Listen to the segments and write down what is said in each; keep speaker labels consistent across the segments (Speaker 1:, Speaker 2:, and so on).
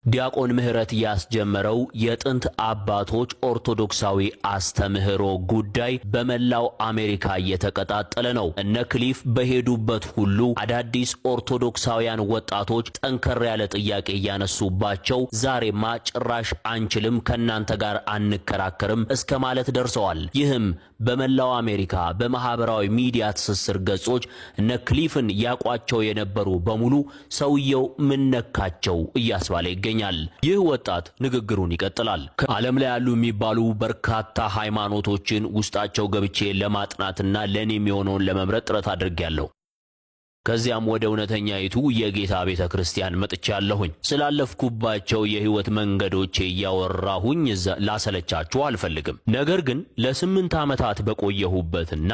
Speaker 1: ዲያቆን ምህረት ያስጀመረው የጥንት አባቶች ኦርቶዶክሳዊ አስተምህሮ ጉዳይ በመላው አሜሪካ እየተቀጣጠለ ነው። እነ ክሊፍ በሄዱበት ሁሉ አዳዲስ ኦርቶዶክሳውያን ወጣቶች ጠንከር ያለ ጥያቄ እያነሱባቸው ዛሬማ ጭራሽ አንችልም፣ ከናንተ ጋር አንከራከርም እስከ ማለት ደርሰዋል። ይህም በመላው አሜሪካ በማህበራዊ ሚዲያ ትስስር ገጾች እነ ክሊፍን ያቋቸው የነበሩ በሙሉ ሰውየው ምን ነካቸው እያስባለ ይገኛል። ይህ ወጣት ንግግሩን ይቀጥላል። ከዓለም ላይ ያሉ የሚባሉ በርካታ ሃይማኖቶችን ውስጣቸው ገብቼ ለማጥናትና ለኔ የሚሆነውን ለመምረጥ ጥረት አድርጌያለሁ። ከዚያም ወደ እውነተኛይቱ የጌታ ቤተክርስቲያን መጥቻለሁኝ። ስላለፍኩባቸው የህይወት መንገዶቼ ያወራሁኝ ላሰለቻችሁ አልፈልግም። ነገር ግን ለ8 ዓመታት በቆየሁበትና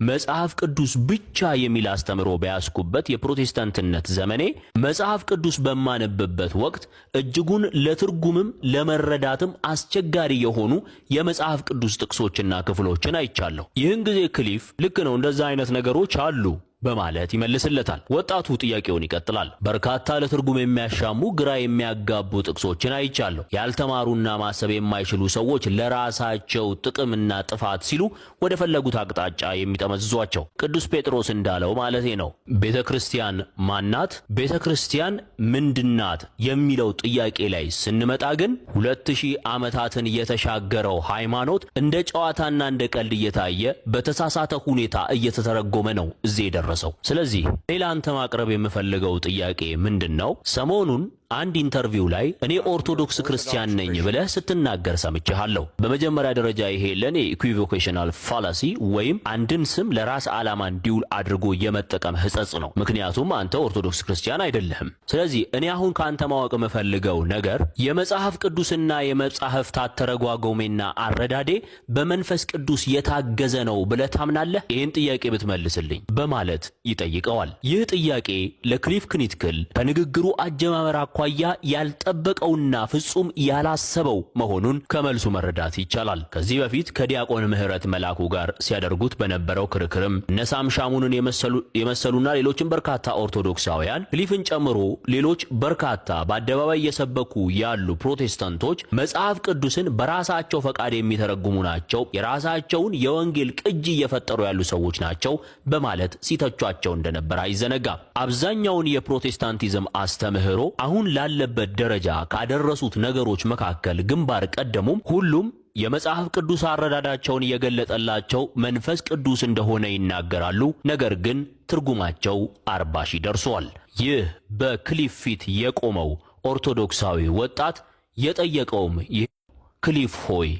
Speaker 1: መጽሐፍ ቅዱስ ብቻ የሚል አስተምሮ በያዝኩበት የፕሮቴስታንትነት ዘመኔ መጽሐፍ ቅዱስ በማነብበት ወቅት እጅጉን ለትርጉምም ለመረዳትም አስቸጋሪ የሆኑ የመጽሐፍ ቅዱስ ጥቅሶችና ክፍሎችን አይቻለሁ። ይህን ጊዜ ክሊፍ ልክ ነው፣ እንደዛ አይነት ነገሮች አሉ በማለት ይመልስለታል። ወጣቱ ጥያቄውን ይቀጥላል። በርካታ ለትርጉም የሚያሻሙ ግራ የሚያጋቡ ጥቅሶችን አይቻለሁ። ያልተማሩና ማሰብ የማይችሉ ሰዎች ለራሳቸው ጥቅምና ጥፋት ሲሉ ወደ ፈለጉት አቅጣጫ የሚጠመዝዟቸው። ቅዱስ ጴጥሮስ እንዳለው ማለቴ ነው። ቤተክርስቲያን ማናት? ቤተክርስቲያን ምንድናት? የሚለው ጥያቄ ላይ ስንመጣ ግን 2000 ዓመታትን የተሻገረው ሃይማኖት እንደ ጨዋታና እንደ ቀልድ እየታየ በተሳሳተ ሁኔታ እየተተረጎመ ነው እዚህ ደረሰው። ስለዚህ ሌላ አንተ ማቅረብ የምፈልገው ጥያቄ ምንድነው? ሰሞኑን አንድ ኢንተርቪው ላይ እኔ ኦርቶዶክስ ክርስቲያን ነኝ ብለህ ስትናገር ሰምቻለሁ። በመጀመሪያ ደረጃ ይሄ ለኔ ኢኩዊቮኬሽናል ፋላሲ ወይም አንድን ስም ለራስ ዓላማ እንዲውል አድርጎ የመጠቀም ሕጸጽ ነው። ምክንያቱም አንተ ኦርቶዶክስ ክርስቲያን አይደለህም። ስለዚህ እኔ አሁን ካንተ ማወቅ የምፈልገው ነገር የመጽሐፍ ቅዱስና የመጽሐፍታት ተረጓጎሜና አረዳዴ በመንፈስ ቅዱስ የታገዘ ነው ብለህ ታምናለህ? ይህን ጥያቄ ብትመልስልኝ በማለት ይጠይቀዋል። ይህ ጥያቄ ለክሊፍ ክኒትክል ከንግግሩ አጀማመር አኳያ ያልጠበቀውና ፍጹም ያላሰበው መሆኑን ከመልሱ መረዳት ይቻላል። ከዚህ በፊት ከዲያቆን ምህረት መላኩ ጋር ሲያደርጉት በነበረው ክርክርም እነ ሳም ሻሙንን የመሰሉና ሌሎችም በርካታ ኦርቶዶክሳውያን ክሊፍን ጨምሮ ሌሎች በርካታ በአደባባይ እየሰበኩ ያሉ ፕሮቴስታንቶች መጽሐፍ ቅዱስን በራሳቸው ፈቃድ የሚተረጉሙ ናቸው፣ የራሳቸውን የወንጌል ቅጂ እየፈጠሩ ያሉ ሰዎች ናቸው በማለት ሲተቿቸው እንደነበር አይዘነጋም። አብዛኛውን የፕሮቴስታንቲዝም አስተምህሮ አሁን ላለበት ደረጃ ካደረሱት ነገሮች መካከል ግንባር ቀደሙም ሁሉም የመጽሐፍ ቅዱስ አረዳዳቸውን የገለጠላቸው መንፈስ ቅዱስ እንደሆነ ይናገራሉ። ነገር ግን ትርጉማቸው 40 ሺህ ደርሷል። ይህ በክሊፍ ፊት የቆመው ኦርቶዶክሳዊ ወጣት የጠየቀውም ይህ ክሊፍ ሆይ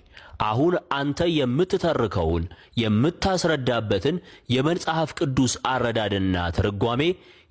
Speaker 1: አሁን አንተ የምትተርከውን የምታስረዳበትን የመጽሐፍ ቅዱስ አረዳድና ትርጓሜ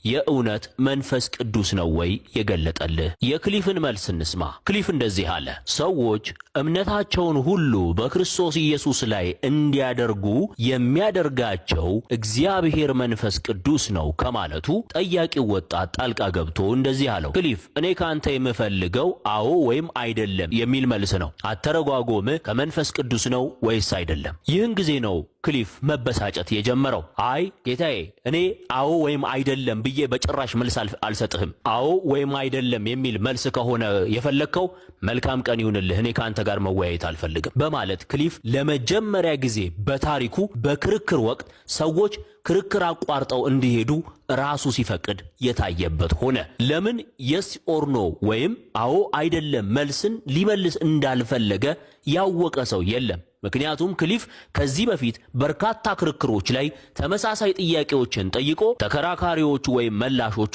Speaker 1: የእውነት መንፈስ ቅዱስ ነው ወይ የገለጠልህ? የክሊፍን መልስ እንስማ። ክሊፍ እንደዚህ አለ። ሰዎች እምነታቸውን ሁሉ በክርስቶስ ኢየሱስ ላይ እንዲያደርጉ የሚያደርጋቸው እግዚአብሔር መንፈስ ቅዱስ ነው ከማለቱ ጠያቂው ወጣት ጣልቃ ገብቶ እንደዚህ አለው። ክሊፍ እኔ ካንተ የምፈልገው አዎ ወይም አይደለም የሚል መልስ ነው። አተረጓጎምህ ከመንፈስ ቅዱስ ነው ወይስ አይደለም? ይህን ጊዜ ነው ክሊፍ መበሳጨት የጀመረው። አይ ጌታዬ፣ እኔ አዎ ወይም አይደለም ብዬ በጭራሽ መልስ አልሰጥህም። አዎ ወይም አይደለም የሚል መልስ ከሆነ የፈለግከው መልካም ቀን ይሁንልህ፣ እኔ ካንተ ጋር መወያየት አልፈልግም በማለት ክሊፍ ለመጀመሪያ ጊዜ በታሪኩ በክርክር ወቅት ሰዎች ክርክር አቋርጠው እንዲሄዱ ራሱ ሲፈቅድ የታየበት ሆነ። ለምን የስ ኦር ኖ ወይም አዎ አይደለም መልስን ሊመልስ እንዳልፈለገ ያወቀ ሰው የለም። ምክንያቱም ክሊፍ ከዚህ በፊት በርካታ ክርክሮች ላይ ተመሳሳይ ጥያቄዎችን ጠይቆ ተከራካሪዎቹ ወይም መላሾቹ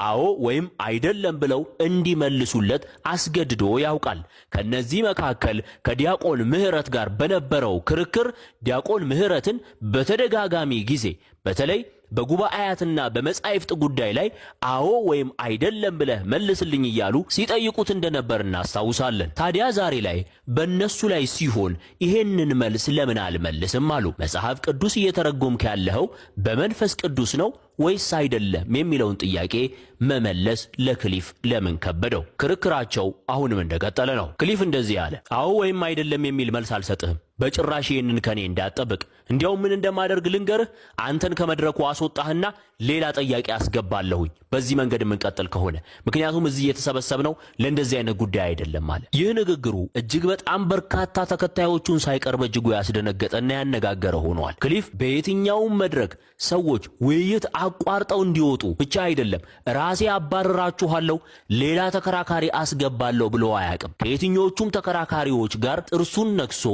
Speaker 1: አዎ ወይም አይደለም ብለው እንዲመልሱለት አስገድዶ ያውቃል። ከነዚህ መካከል ከዲያቆን ምህረት ጋር በነበረው ክርክር ዲያቆን ምህረትን በተደጋጋሚ ጊዜ በተለይ በጉባኤያትና በመጻሕፍት ጉዳይ ላይ አዎ ወይም አይደለም ብለህ መልስልኝ እያሉ ሲጠይቁት እንደነበር እናስታውሳለን። ታዲያ ዛሬ ላይ በእነሱ ላይ ሲሆን ይሄንን መልስ ለምን አልመልስም አሉ። መጽሐፍ ቅዱስ እየተረጎምክ ያለኸው በመንፈስ ቅዱስ ነው ወይስ አይደለም የሚለውን ጥያቄ መመለስ ለክሊፍ ለምን ከበደው? ክርክራቸው አሁንም እንደቀጠለ ነው። ክሊፍ እንደዚህ አለ፣ አዎ ወይም አይደለም የሚል መልስ አልሰጥህም። በጭራሽ ይህንን ከኔ እንዳትጠብቅ። እንዲያውም ምን እንደማደርግ ልንገርህ። አንተን ከመድረኩ አስወጣህና ሌላ ጥያቄ አስገባለሁኝ በዚህ መንገድ የምንቀጥል ከሆነ። ምክንያቱም እዚህ የተሰበሰብነው ለእንደዚህ አይነት ጉዳይ አይደለም አለ። ይህ ንግግሩ እጅግ በጣም በርካታ ተከታዮቹን ሳይቀር በእጅጉ ያስደነገጠና ያነጋገረ ሆኗል። ክሊፍ በየትኛውም መድረክ ሰዎች ውይይት አቋርጠው እንዲወጡ ብቻ አይደለም ራሴ አባረራችኋለሁ፣ ሌላ ተከራካሪ አስገባለሁ ብሎ አያውቅም። ከየትኞቹም ተከራካሪዎች ጋር ጥርሱን ነክሶ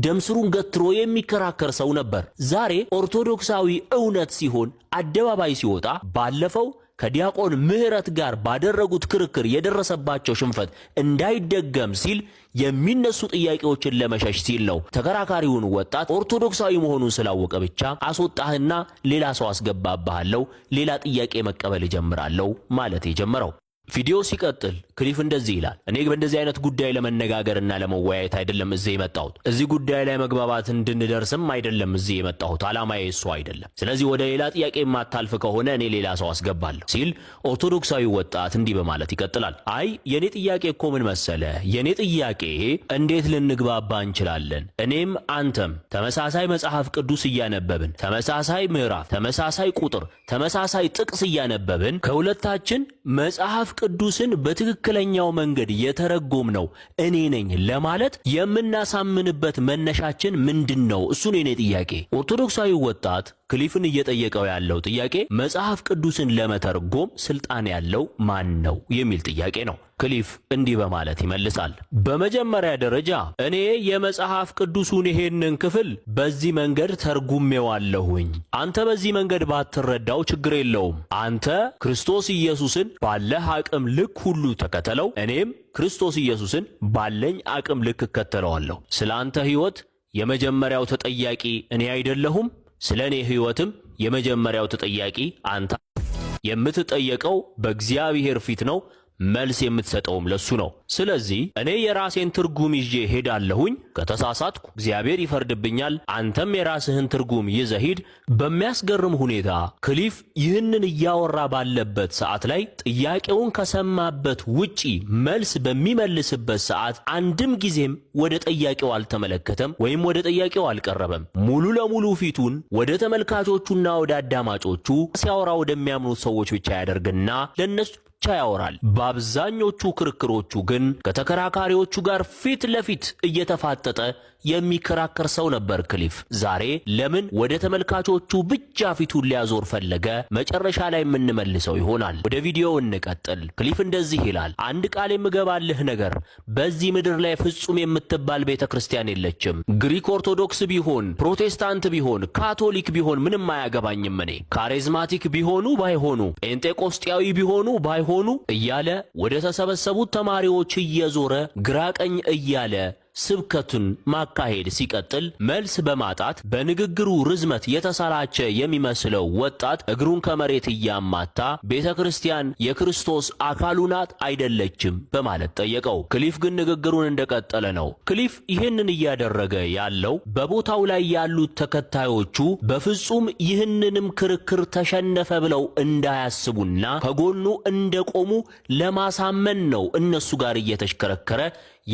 Speaker 1: ደምስሩን ገትሮ የሚከራከር ሰው ነበር። ዛሬ ኦርቶዶክሳዊ እውነት ሲሆን አደባባይ ሲወጣ ባለፈው ከዲያቆን ምህረት ጋር ባደረጉት ክርክር የደረሰባቸው ሽንፈት እንዳይደገም ሲል የሚነሱ ጥያቄዎችን ለመሸሽ ሲል ነው ተከራካሪውን ወጣት ኦርቶዶክሳዊ መሆኑን ስላወቀ ብቻ አስወጣህና ሌላ ሰው አስገባብሃለሁ፣ ሌላ ጥያቄ መቀበል ጀምራለሁ ማለት የጀመረው። ቪዲዮ ሲቀጥል ክሊፍ እንደዚህ ይላል፣ እኔ በእንደዚህ አይነት ጉዳይ ለመነጋገርና ለመወያየት አይደለም እዚህ የመጣሁት። እዚህ ጉዳይ ላይ መግባባት እንድንደርስም አይደለም እዚህ የመጣሁት። ዓላማዬ እሱ አይደለም። ስለዚህ ወደ ሌላ ጥያቄ የማታልፍ ከሆነ እኔ ሌላ ሰው አስገባለሁ ሲል ኦርቶዶክሳዊ ወጣት እንዲህ በማለት ይቀጥላል። አይ የኔ ጥያቄ እኮ ምን መሰለ፣ የኔ ጥያቄ እንዴት ልንግባባ እንችላለን? እኔም አንተም ተመሳሳይ መጽሐፍ ቅዱስ እያነበብን፣ ተመሳሳይ ምዕራፍ፣ ተመሳሳይ ቁጥር፣ ተመሳሳይ ጥቅስ እያነበብን ከሁለታችን መጽሐፍ ቅዱስን በትክክለኛው መንገድ የተረጎምነው እኔ ነኝ ለማለት የምናሳምንበት መነሻችን ምንድነው? እሱ ነው የኔ ጥያቄ። ኦርቶዶክሳዊ ወጣት ክሊፍን እየጠየቀው ያለው ጥያቄ መጽሐፍ ቅዱስን ለመተርጎም ስልጣን ያለው ማን ነው የሚል ጥያቄ ነው። ክሊፍ እንዲህ በማለት ይመልሳል። በመጀመሪያ ደረጃ እኔ የመጽሐፍ ቅዱሱን ይሄንን ክፍል በዚህ መንገድ ተርጉሜዋለሁኝ። አንተ በዚህ መንገድ ባትረዳው ችግር የለውም። አንተ ክርስቶስ ኢየሱስን ባለህ አቅም ልክ ሁሉ ተከተለው፣ እኔም ክርስቶስ ኢየሱስን ባለኝ አቅም ልክ እከተለዋለሁ። ስለ አንተ ሕይወት የመጀመሪያው ተጠያቂ እኔ አይደለሁም። ስለ እኔ ሕይወትም የመጀመሪያው ተጠያቂ አንተ። የምትጠየቀው በእግዚአብሔር ፊት ነው። መልስ የምትሰጠውም ለሱ ነው። ስለዚህ እኔ የራሴን ትርጉም ይዤ ሄዳለሁኝ። ከተሳሳትኩ እግዚአብሔር ይፈርድብኛል። አንተም የራስህን ትርጉም ይዘህ ሂድ። በሚያስገርም ሁኔታ ክሊፍ ይህንን እያወራ ባለበት ሰዓት ላይ ጥያቄውን ከሰማበት ውጪ መልስ በሚመልስበት ሰዓት አንድም ጊዜም ወደ ጠያቄው አልተመለከተም ወይም ወደ ጠያቄው አልቀረበም። ሙሉ ለሙሉ ፊቱን ወደ ተመልካቾቹና ወደ አዳማጮቹ ሲያወራ ወደሚያምኑት ሰዎች ብቻ ያደርግና ለነሱ ብቻ ያወራል። በአብዛኞቹ ክርክሮቹ ግን ከተከራካሪዎቹ ጋር ፊት ለፊት እየተፋጠጠ የሚከራከር ሰው ነበር ክሊፍ። ዛሬ ለምን ወደ ተመልካቾቹ ብቻ ፊቱን ሊያዞር ፈለገ? መጨረሻ ላይ የምንመልሰው ይሆናል። ወደ ቪዲዮው እንቀጥል። ክሊፍ እንደዚህ ይላል፣ አንድ ቃል የምገባልህ ነገር በዚህ ምድር ላይ ፍጹም የምትባል ቤተክርስቲያን የለችም። ግሪክ ኦርቶዶክስ ቢሆን፣ ፕሮቴስታንት ቢሆን፣ ካቶሊክ ቢሆን ምንም አያገባኝም። እኔ ካሪዝማቲክ ቢሆኑ ባይሆኑ፣ ጴንጤቆስጤያዊ ቢሆኑ ባይሆኑ እያለ ወደ ተሰበሰቡት ተማሪዎች እየዞረ ግራቀኝ እያለ ስብከቱን ማካሄድ ሲቀጥል መልስ በማጣት በንግግሩ ርዝመት የተሰላቸ የሚመስለው ወጣት እግሩን ከመሬት እያማታ ቤተክርስቲያን የክርስቶስ አካሉ ናት አይደለችም በማለት ጠየቀው። ክሊፍ ግን ንግግሩን እንደቀጠለ ነው። ክሊፍ ይህንን እያደረገ ያለው በቦታው ላይ ያሉት ተከታዮቹ በፍጹም ይህንንም ክርክር ተሸነፈ ብለው እንዳያስቡና ከጎኑ እንደቆሙ ለማሳመን ነው እነሱ ጋር እየተሽከረከረ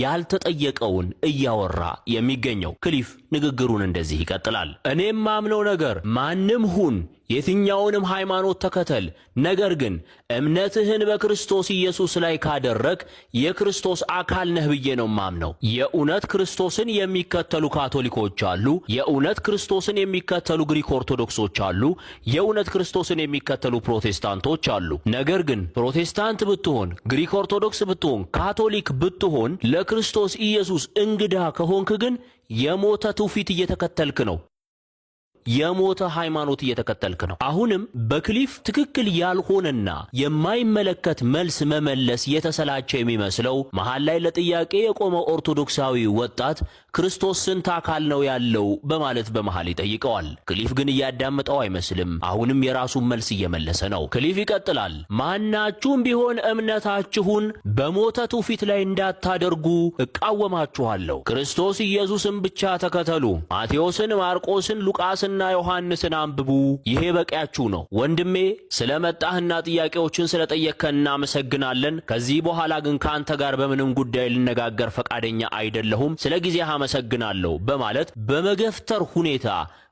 Speaker 1: ያልተጠየቀውን እያወራ የሚገኘው። ክሊፍ ንግግሩን እንደዚህ ይቀጥላል። እኔም ማምነው ነገር ማንም ሁን የትኛውንም ሃይማኖት ተከተል፣ ነገር ግን እምነትህን በክርስቶስ ኢየሱስ ላይ ካደረግ የክርስቶስ አካል ነህ ብዬ ነው ማምነው። የእውነት ክርስቶስን የሚከተሉ ካቶሊኮች አሉ። የእውነት ክርስቶስን የሚከተሉ ግሪክ ኦርቶዶክሶች አሉ። የእውነት ክርስቶስን የሚከተሉ ፕሮቴስታንቶች አሉ። ነገር ግን ፕሮቴስታንት ብትሆን፣ ግሪክ ኦርቶዶክስ ብትሆን፣ ካቶሊክ ብትሆን ለክርስቶስ ኢየሱስ እንግዳ ከሆንክ ግን የሞተ ትውፊት እየተከተልክ ነው። የሞተ ሃይማኖት እየተከተልክ ነው። አሁንም በክሊፍ ትክክል ያልሆነና የማይመለከት መልስ መመለስ የተሰላቸ የሚመስለው መሃል ላይ ለጥያቄ የቆመው ኦርቶዶክሳዊ ወጣት ክርስቶስ ስንት አካል ነው ያለው በማለት በመሃል ይጠይቀዋል። ክሊፍ ግን እያዳመጠው አይመስልም። አሁንም የራሱን መልስ እየመለሰ ነው። ክሊፍ ይቀጥላል። ማናችሁም ቢሆን እምነታችሁን በሞተ ትውፊት ላይ እንዳታደርጉ እቃወማችኋለሁ። ክርስቶስ ኢየሱስን ብቻ ተከተሉ። ማቴዎስን፣ ማርቆስን፣ ሉቃስን ጴጥሮስና ዮሐንስን አንብቡ፣ ይሄ በቂያችሁ ነው። ወንድሜ ስለመጣህና ጥያቄዎችን ስለጠየቅከን እናመሰግናለን። ከዚህ በኋላ ግን ከአንተ ጋር በምንም ጉዳይ ልነጋገር ፈቃደኛ አይደለሁም፣ ስለ ጊዜህ አመሰግናለሁ በማለት በመገፍተር ሁኔታ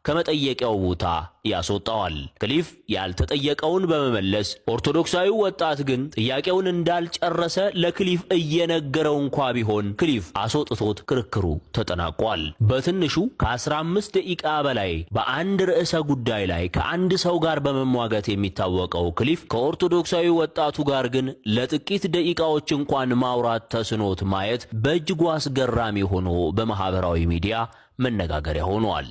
Speaker 1: ከመጠየቂያው ቦታ ያስወጣዋል። ክሊፍ ያልተጠየቀውን በመመለስ ኦርቶዶክሳዊው ወጣት ግን ጥያቄውን እንዳልጨረሰ ለክሊፍ እየነገረው እንኳ ቢሆን ክሊፍ አስወጥቶት ክርክሩ ተጠናቋል። በትንሹ ከ15 ደቂቃ በላይ በአንድ ርዕሰ ጉዳይ ላይ ከአንድ ሰው ጋር በመሟገት የሚታወቀው ክሊፍ ከኦርቶዶክሳዊ ወጣቱ ጋር ግን ለጥቂት ደቂቃዎች እንኳን ማውራት ተስኖት ማየት በእጅጉ አስገራሚ ሆኖ በማህበራዊ ሚዲያ መነጋገሪያ ሆኗል።